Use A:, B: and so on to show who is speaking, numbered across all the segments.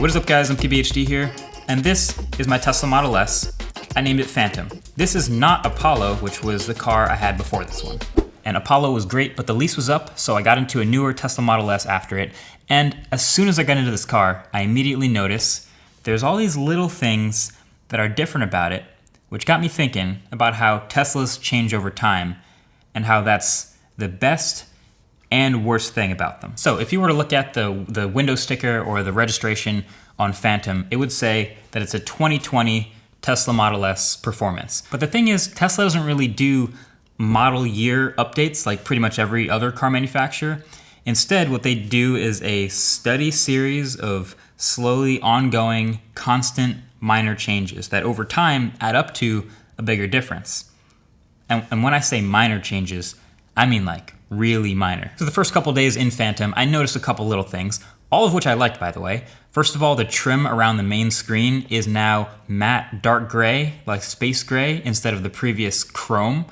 A: What is up guys, I'm PBHD here, and this is my Tesla Model S. I named it Phantom. This is not Apollo, which was the car I had before this one. And Apollo was great, but the lease was up, so I got into a newer Tesla Model S after it, and as soon as I got into this car, I immediately noticed there's all these little things that are different about it, which got me thinking about how Teslas change over time, and how that's the best and worst thing about them. So if you were to look at the window sticker or the registration on Phantom, it would say that it's a 2020 Tesla Model S performance. But the thing is, Tesla doesn't really do model year updates like pretty much every other car manufacturer. Instead, what they do is a steady series of slowly ongoing, constant minor changes that over time add up to a bigger difference. And when I say minor changes, I mean like really minor. So the first couple days in Phantom, I noticed a couple little things, all of which I liked, by the way. First of all, the trim around the main screen is now matte dark gray, like space gray, instead of the previous chrome.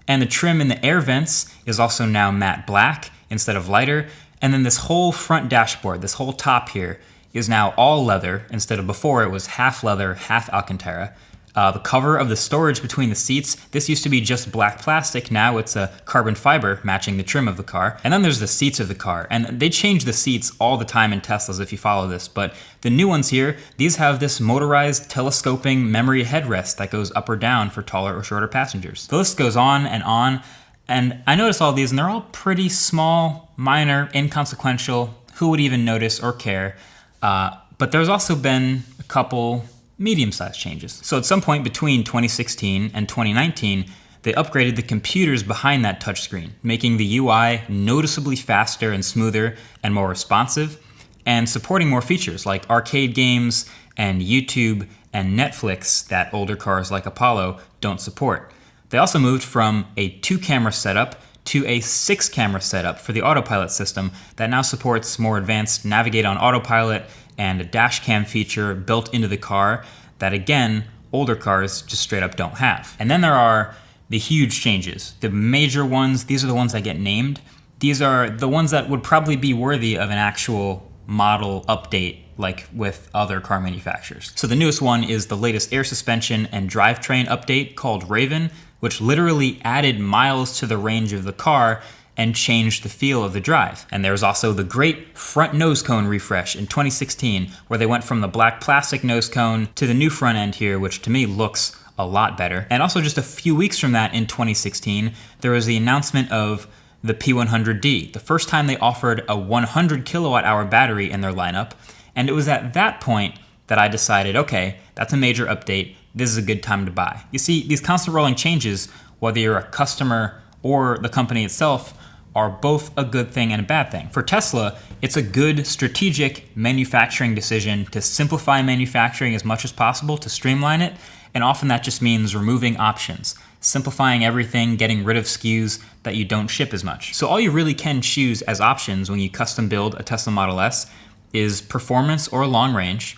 A: And the trim in the air vents is also now matte black instead of lighter. And then this whole front dashboard, this whole top here, is now all leather instead of before it was half leather, half Alcantara. The cover of the storage between the seats, this used to be just black plastic, now it's a carbon fiber matching the trim of the car. And then there's the seats of the car, and they change the seats all the time in Teslas if you follow this, but the new ones here, these have this motorized telescoping memory headrest that goes up or down for taller or shorter passengers. The list goes on, and I noticed all these and they're all pretty small, minor, inconsequential, who would even notice or care, but there's also been a couple medium-sized changes. So at some point between 2016 and 2019, they upgraded the computers behind that touchscreen, making the UI noticeably faster and smoother and more responsive, and supporting more features like arcade games and YouTube and Netflix that older cars like Apollo don't support. They also moved from a 2-camera setup to a 6-camera setup for the autopilot system that now supports more advanced navigate on autopilot and a dash cam feature built into the car that, again, older cars just straight up don't have. And then there are the huge changes. The major ones, these are the ones that get named. These are the ones that would probably be worthy of an actual model update like with other car manufacturers. So the newest one is the latest air suspension and drivetrain update called Raven, which literally added miles to the range of the car and changed the feel of the drive. And there's also the great front nose cone refresh in 2016, where they went from the black plastic nose cone to the new front end here, which to me looks a lot better. And also just a few weeks from that in 2016, there was the announcement of the P100D, the first time they offered a 100 kilowatt hour battery in their lineup. And it was at that point that I decided, okay, that's a major update. This is a good time to buy. You see, these constant rolling changes, whether you're a customer or the company itself, are both a good thing and a bad thing. For Tesla, it's a good strategic manufacturing decision to simplify manufacturing as much as possible, to streamline it, and often that just means removing options, simplifying everything, getting rid of SKUs that you don't ship as much. So all you really can choose as options when you custom build a Tesla Model S is performance or long range,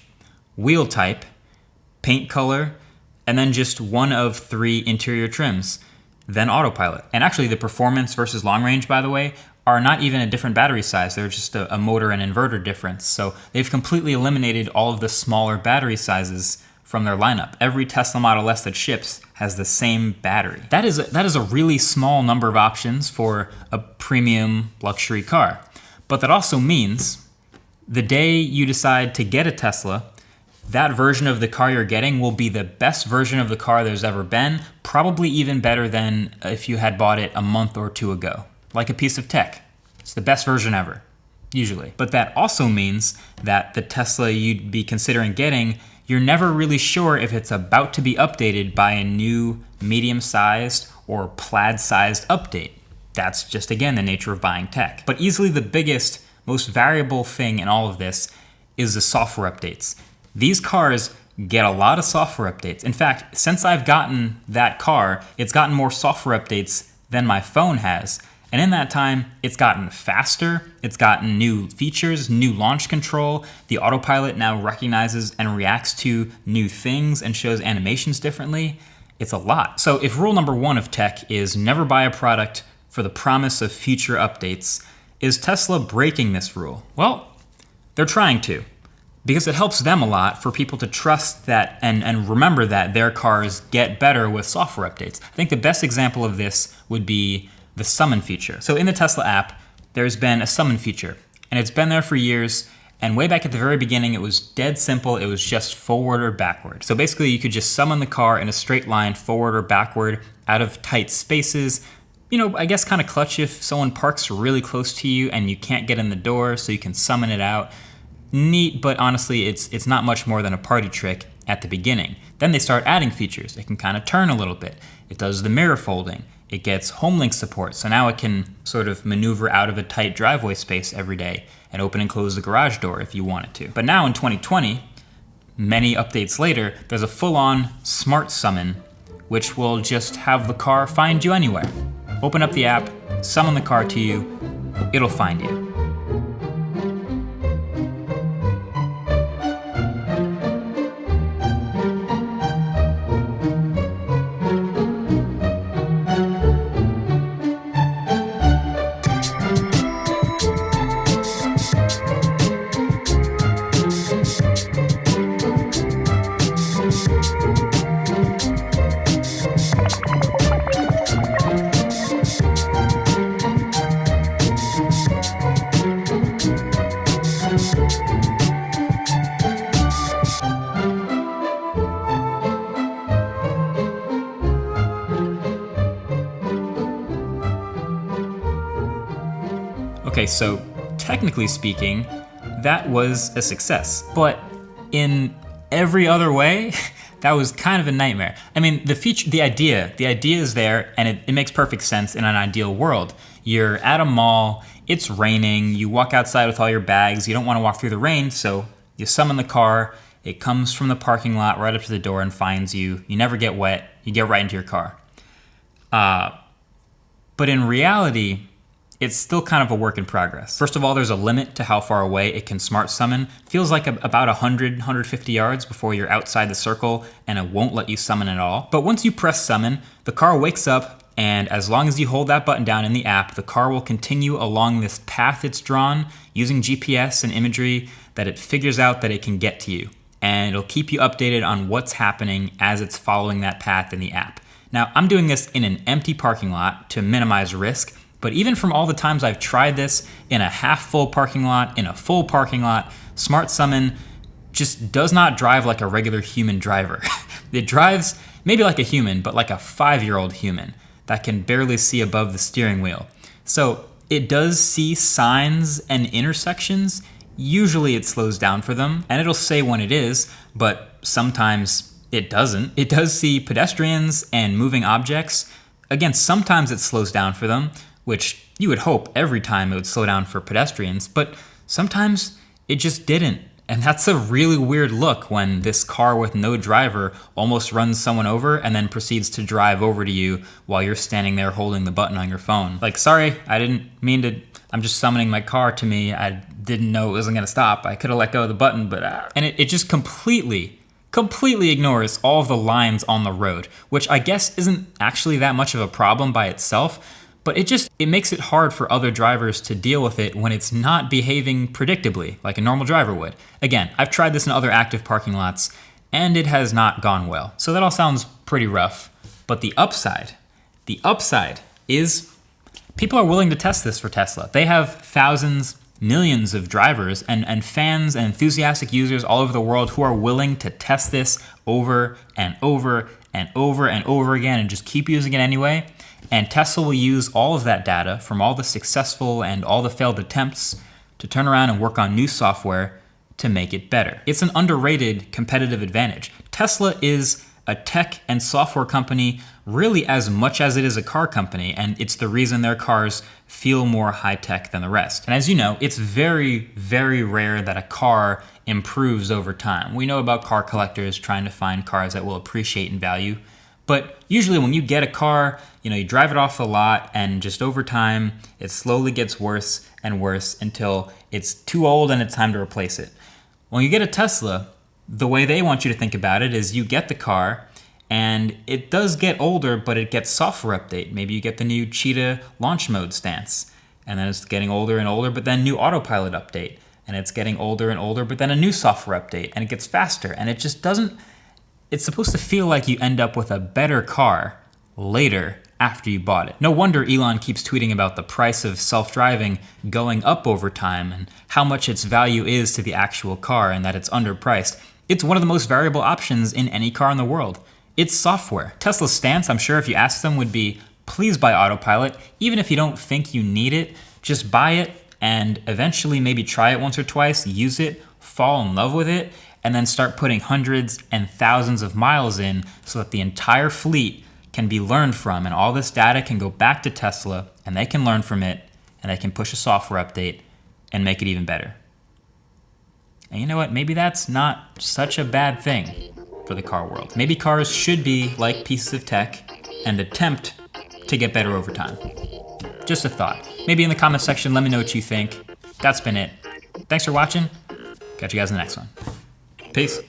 A: wheel type, paint color, and then just one of 3 interior trims, then autopilot. And actually the performance versus long range, by the way, are not even a different battery size. They're just a motor and inverter difference. So they've completely eliminated all of the smaller battery sizes from their lineup. Every Tesla Model S that ships has the same battery. That is a really small number of options for a premium luxury car. But that also means the day you decide to get a Tesla, that version of the car you're getting will be the best version of the car there's ever been, probably even better than if you had bought it a month or 2 ago. Like a piece of tech. It's the best version ever, usually. But that also means that the Tesla you'd be considering getting, you're never really sure if it's about to be updated by a new medium-sized or plaid-sized update. That's just, again, the nature of buying tech. But easily the biggest, most variable thing in all of this is the software updates. These cars get a lot of software updates. In fact, since I've gotten that car, it's gotten more software updates than my phone has. And in that time, it's gotten faster, it's gotten new features, new launch control. The autopilot now recognizes and reacts to new things and shows animations differently. It's a lot. So if rule number 1 of tech is never buy a product for the promise of future updates, is Tesla breaking this rule? Well, they're trying to. because it helps them a lot for people to trust that and remember that their cars get better with software updates. I think the best example of this would be the summon feature. So in the Tesla app, there's been a summon feature, and it's been there for years. And way back at the very beginning, it was dead simple. It was just forward or backward. So basically, you could just summon the car in a straight line, forward or backward, out of tight spaces. You know, I guess kind of clutch if someone parks really close to you and you can't get in the door, so you can summon it out. Neat, but honestly, it's not much more than a party trick at the beginning. Then they start adding features. It can kind of turn a little bit. It does the mirror folding. It gets HomeLink support, so now it can sort of maneuver out of a tight driveway space every day and open and close the garage door if you want it to. But now in 2020, many updates later, there's a full-on smart summon, which will just have the car find you anywhere. Open up the app, summon the car to you, it'll find you. Okay, so technically speaking, that was a success. But in every other way, that was kind of a nightmare. I mean, the idea is there, and it makes perfect sense in an ideal world. You're at a mall, it's raining, you walk outside with all your bags, you don't want to walk through the rain, so you summon the car, it comes from the parking lot right up to the door and finds you. You never get wet, you get right into your car. But in reality, it's still kind of a work in progress. First of all, there's a limit to how far away it can smart summon. Feels like about 150 yards before you're outside the circle, and it won't let you summon at all. But once you press summon, the car wakes up, and as long as you hold that button down in the app, the car will continue along this path it's drawn using GPS and imagery that it figures out that it can get to you. And it'll keep you updated on what's happening as it's following that path in the app. Now, I'm doing this in an empty parking lot to minimize risk. But even from all the times I've tried this in a half-full parking lot, in a full parking lot, Smart Summon just does not drive like a regular human driver. It drives maybe like a human, but like a 5-year-old human that can barely see above the steering wheel. So it does see signs and intersections. Usually it slows down for them, and it'll say when it is, but sometimes it doesn't. It does see pedestrians and moving objects. Again, sometimes it slows down for them, which you would hope every time it would slow down for pedestrians, but sometimes it just didn't. And that's a really weird look when this car with no driver almost runs someone over and then proceeds to drive over to you while you're standing there holding the button on your phone. Like, sorry, I didn't mean to, I'm just summoning my car to me. I didn't know it wasn't gonna stop. I could have let go of the button, but... And it just completely ignores all of the lines on the road, which I guess isn't actually that much of a problem by itself, but it makes it hard for other drivers to deal with it when it's not behaving predictably, like a normal driver would. Again, I've tried this in other active parking lots, and it has not gone well. So that all sounds pretty rough. But the upside is people are willing to test this for Tesla. They have thousands, millions of drivers and fans and enthusiastic users all over the world who are willing to test this over and over and over and over again and just keep using it anyway. And Tesla will use all of that data from all the successful and all the failed attempts to turn around and work on new software to make it better. It's an underrated competitive advantage. Tesla is a tech and software company really as much as it is a car company, and it's the reason their cars feel more high-tech than the rest. And as you know, it's very, very rare that a car improves over time. We know about car collectors trying to find cars that will appreciate in value. But usually when you get a car, you drive it off the lot, and just over time, it slowly gets worse and worse until it's too old and it's time to replace it. When you get a Tesla, the way they want you to think about it is you get the car, and it does get older, but it gets software update. Maybe you get the new Cheetah launch mode stance, and then it's getting older and older, but then new autopilot update. and it's getting older and older, but then a new software update and it gets faster, and it just doesn't, it's supposed to feel like you end up with a better car later after you bought it. No wonder Elon keeps tweeting about the price of self-driving going up over time and how much its value is to the actual car and that it's underpriced. It's one of the most variable options in any car in the world. It's software. Tesla's stance, I'm sure if you ask them, would be please buy Autopilot. Even if you don't think you need it, just buy it and eventually maybe try it once or twice, use it, fall in love with it, and then start putting hundreds and thousands of miles in so that the entire fleet can be learned from, and all this data can go back to Tesla and they can learn from it and they can push a software update and make it even better. And you know what? Maybe that's not such a bad thing for the car world. Maybe cars should be like pieces of tech and attempt to get better over time. Just a thought. Maybe in the comment section, let me know what you think. That's been it. Thanks for watching. Catch you guys in the next one. Peace.